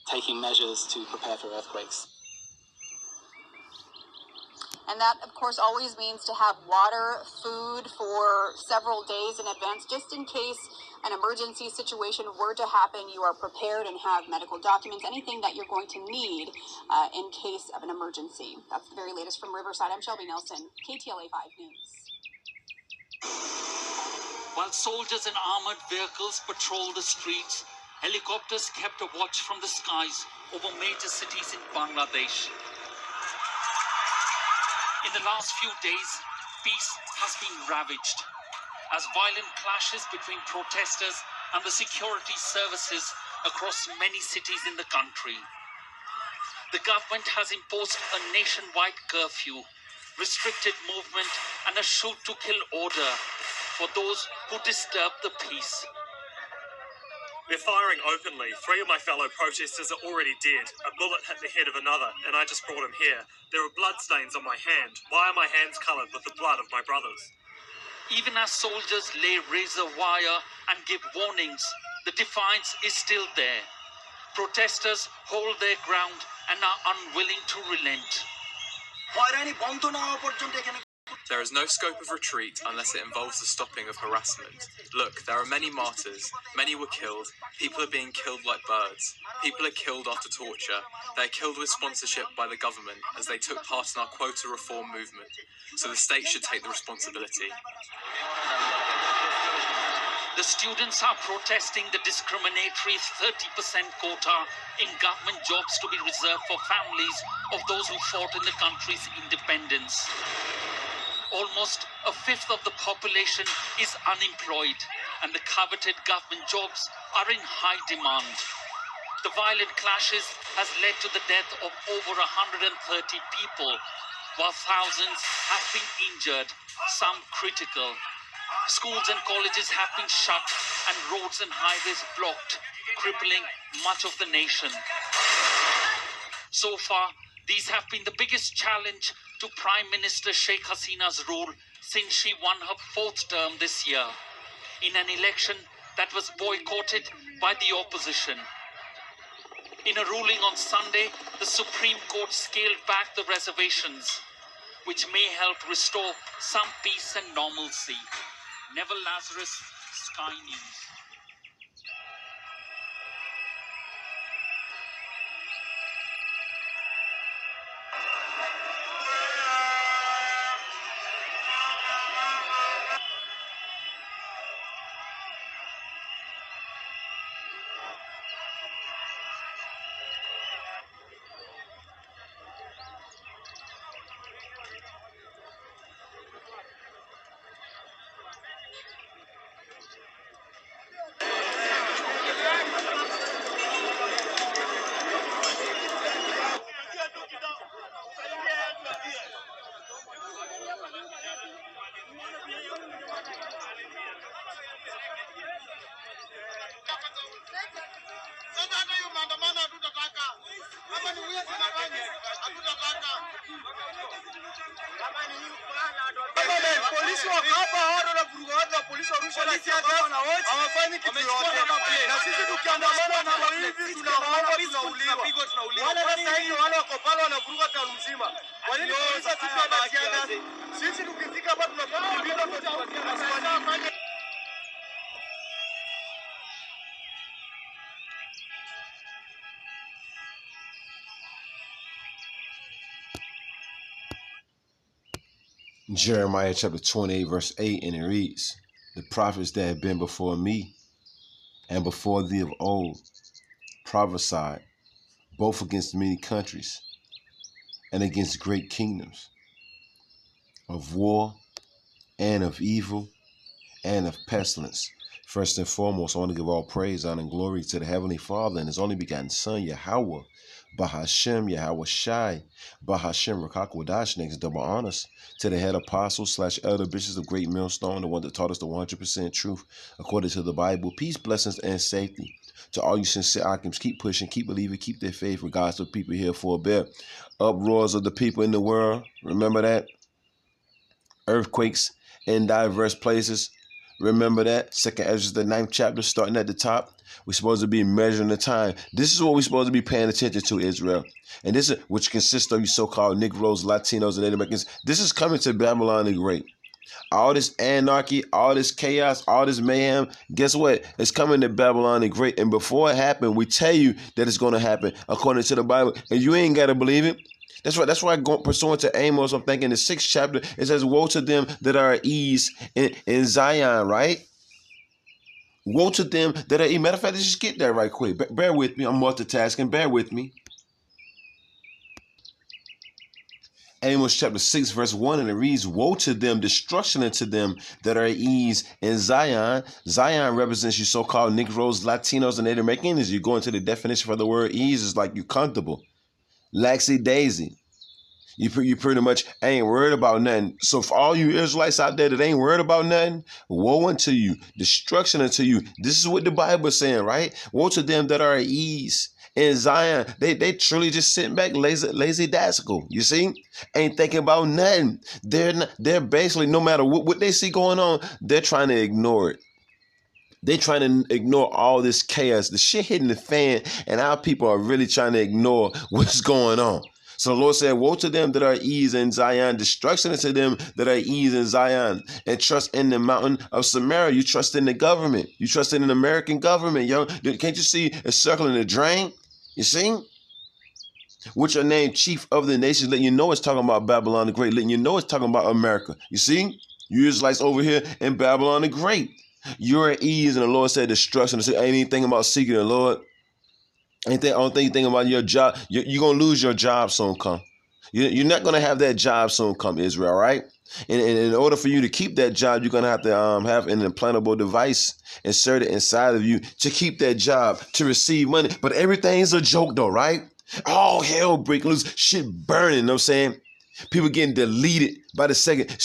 taking measures to prepare for earthquakes. And that, of course, always means to have water, food for several days in advance, just in case an emergency situation were to happen. You are prepared and have medical documents, anything that you're going to need in case of an emergency. That's the very latest from Riverside. I'm Shelby Nelson, KTLA 5 News. While soldiers in armored vehicles patrolled the streets, helicopters kept a watch from the skies over major cities in Bangladesh. In the last few days, peace has been ravaged as violent clashes between protesters and the security services across many cities in the country. The government has imposed a nationwide curfew, restricted movement, and a shoot-to-kill order for those who disturb the peace. They're firing openly. 3 of my fellow protesters are already dead. A bullet hit the head of another, and I just brought him here. There are bloodstains on my hand. Why are my hands coloured with the blood of my brothers? Even as soldiers lay razor wire and give warnings, the defiance is still there. Protesters hold their ground and are unwilling to relent. There is no scope of retreat unless it involves the stopping of harassment. Look, there are many martyrs. Many were killed. People are being killed like birds. People are killed after torture. They are killed with sponsorship by the government as they took part in our quota reform movement. So the state should take the responsibility. The students are protesting the discriminatory 30% quota in government jobs to be reserved for families of those who fought in the country's independence. Almost a fifth of the population is unemployed, and the coveted government jobs are in high demand. The violent clashes has led to the death of over 130 people, while thousands have been injured, some critical. Schools and colleges have been shut and roads and highways blocked, crippling much of the nation. So far, these have been the biggest challenge to Prime Minister Sheikh Hasina's rule since she won her 4th term this year, in an election that was boycotted by the opposition. In a ruling on Sunday, the Supreme Court scaled back the reservations, which may help restore some peace and normalcy. Neville Lazarus, Sky News. Polisi wako hapa hao na vuruga watu wa polisi warusha na hawafanyi kitu yote. Na sisi tukiandamana na hivi tunaomba tunauliwa. Wale sasa hivi wale wako pale wanavuruga town mzima. Kwa nini polisi tukiwa na ziada? Sisi tukifika hapa tunakuwa kwa tupatia maswali. Jeremiah chapter 28 verse 8, and it reads, "The prophets that have been before me and before thee of old prophesied both against many countries and against great kingdoms, of war and of evil and of pestilence." First and foremost, I want to give all praise, honor, and glory to the Heavenly Father and His only begotten Son, Yahweh, Bahashem, Yahweh Shai, Bahashem, Rakakwadash, next double honors to the head apostles / elder bishops of Great Millstone, the one that taught us the 100% truth according to the Bible. Peace, blessings, and safety to all you sincere Akims. Keep pushing, keep believing, keep their faith, regardless of people here for a bit. Uproars of the people in the world. Remember that? Earthquakes in diverse places. Remember that? Second Ezra, the 9th chapter, starting at the top. We're supposed to be measuring the time. This is what we're supposed to be paying attention to, Israel. And this is, which consists of you so-called Negroes, Latinos, and Native Americans. This is coming to Babylon the Great. All this anarchy, all this chaos, all this mayhem, guess what? It's coming to Babylon the Great. And before it happened, we tell you that it's going to happen according to the Bible. And you ain't got to believe it. That's right. That's why pursuant to Amos, I'm thinking the 6th chapter, it says, woe to them that are at ease in Zion, right? Woe to them that are at ease. Matter of fact, let's just get that right quick. Bear with me. I'm multitasking. Bear with me. Amos chapter 6, verse 1, and it reads, woe to them, destruction unto them that are at ease in Zion. Zion represents you so-called Negroes, Latinos, and Native Americans. You go into the definition for the word ease, it's like you comfortable. Laxy-daisy. You pretty much ain't worried about nothing. So for all you Israelites out there that ain't worried about nothing, woe unto you, destruction unto you. This is what the Bible is saying, right? Woe to them that are at ease in Zion. They truly just sitting back lazy daisical. You see? Ain't thinking about nothing. They're basically, no matter what they see going on, they're trying to ignore it. They're trying to ignore all this chaos, the shit hitting the fan, and our people are really trying to ignore what's going on. So the Lord said, woe to them that are at ease in Zion, destruction unto them that are at ease in Zion, and trust in the mountain of Samaria. You trust in the government. You trust in an American government, yo. Can't you see it's circling the drain? You see? Which are named chief of the nations, letting you know it's talking about Babylon the Great, letting you know it's talking about America. You see? You Israelites over here in Babylon the Great. You're at ease, and the Lord said destruction. Ain't anything about seeking the Lord. I don't think you think about your job. You're going to lose your job soon come. You're not going to have that job soon come, Israel, right? And in order for you to keep that job, you're going to have an implantable device inserted inside of you to keep that job, to receive money. But everything's a joke though, right? All hell breaking loose, shit burning, you know what I'm saying? People getting deleted by the second.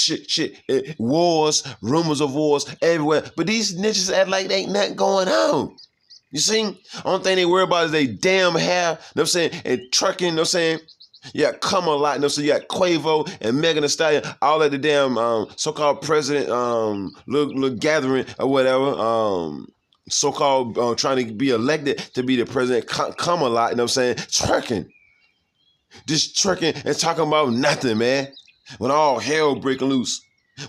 Wars, rumors of wars everywhere. But these ninjas act like they ain't nothing going on. You see? Only thing they worry about is they damn hair, you know what I'm saying, and trucking, you know what I'm saying? You got Kamala, you know, so you got Quavo and Megan Thee Stallion, all at the damn so-called president little gathering or whatever, so-called trying to be elected to be the president, Kamala, you know what I'm saying, trucking. Just trucking and talking about nothing, man, when all hell breaking loose.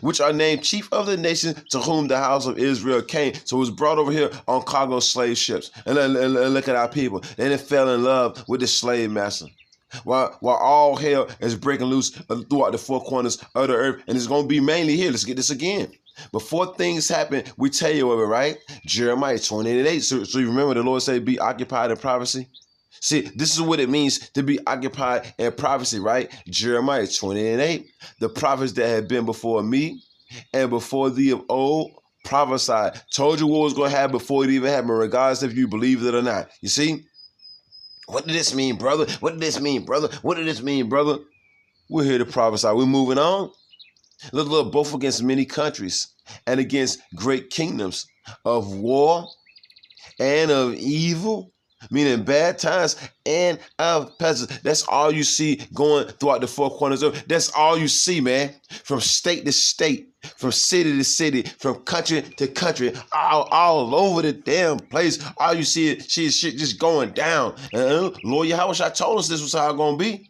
Which are named chief of the nation to whom the house of Israel came. So it was brought over here on cargo slave ships. And look at our people. They done fell in love with the slave master. While all hell is breaking loose throughout the four corners of the earth. And it's going to be mainly here. Let's get this again. Before things happen, we tell you of it, right? Jeremiah 28:8. So you remember the Lord said, be occupied in privacy. See, this is what it means to be occupied in prophecy, right? Jeremiah 28:8. The prophets that had been before me and before thee of old prophesied. Told you what was going to happen before it even happened, regardless if you believe it or not. You see? What did this mean, brother? What did this mean, brother? What did this mean, brother? We're here to prophesy. We're moving on. Look, both against many countries and against great kingdoms of war and of evil, meaning bad times, and of pestilence. That's all you see going throughout the four corners of. That's all you see, man. From state to state, from city to city, from country to country, all over the damn place. All you see is shit just going down. Lord Yahushua told us this was how it's gonna be.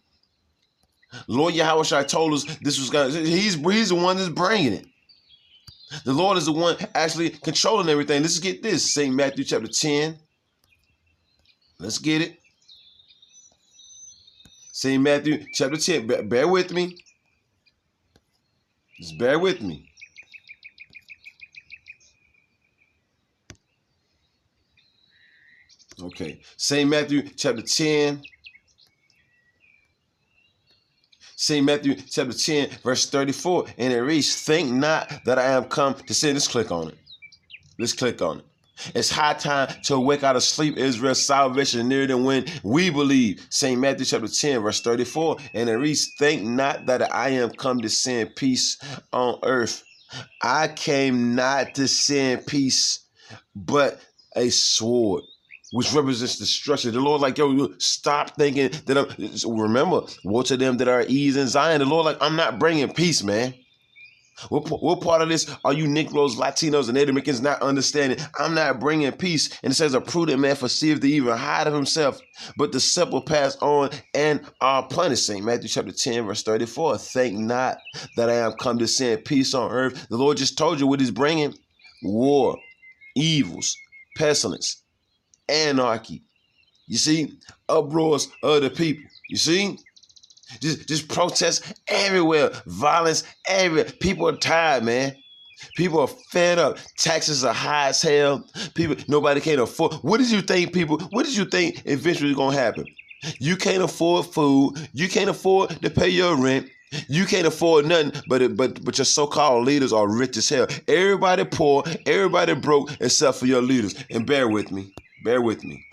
Lord Yahushua told us this was gonna. He's the one that's bringing it. The Lord is the one actually controlling everything. Let's get this. St. Matthew chapter 10. Let's get it. St. Matthew chapter 10. Bear with me. Just bear with me. Okay. St. Matthew chapter 10. St. Matthew chapter 10, verse 34. And it reads, think not that I am come to sin. Let's click on it. Let's click on it. It's high time to awake out of sleep, Israel. Salvation nearer than when we believe. St. Matthew chapter 10, verse 34. And it reads, think not that I am come to send peace on earth. I came not to send peace, but a sword, which represents destruction. The Lord like, yo, stop thinking that remember, woe to them that are at ease in Zion. The Lord like, I'm not bringing peace, man. What part of this are you Negroes, Latinos, and Native Americans not understanding? I'm not bringing peace. And it says a prudent man foreseeth the evil, hide of himself, but the simple pass on and are punished. St. Matthew chapter 10, verse 34. Think not that I am come to send peace on earth. The Lord just told you what he's bringing. War, evils, pestilence, anarchy. You see? Uproars of the people. You see? Just protests everywhere. Violence everywhere. People are tired, man. People are fed up. Taxes are high as hell. Nobody can afford. What did you think eventually is going to happen? You can't afford food. You can't afford to pay your rent. You can't afford nothing, but your so-called leaders are rich as hell. Everybody poor, everybody broke except for your leaders. And bear with me. Bear with me.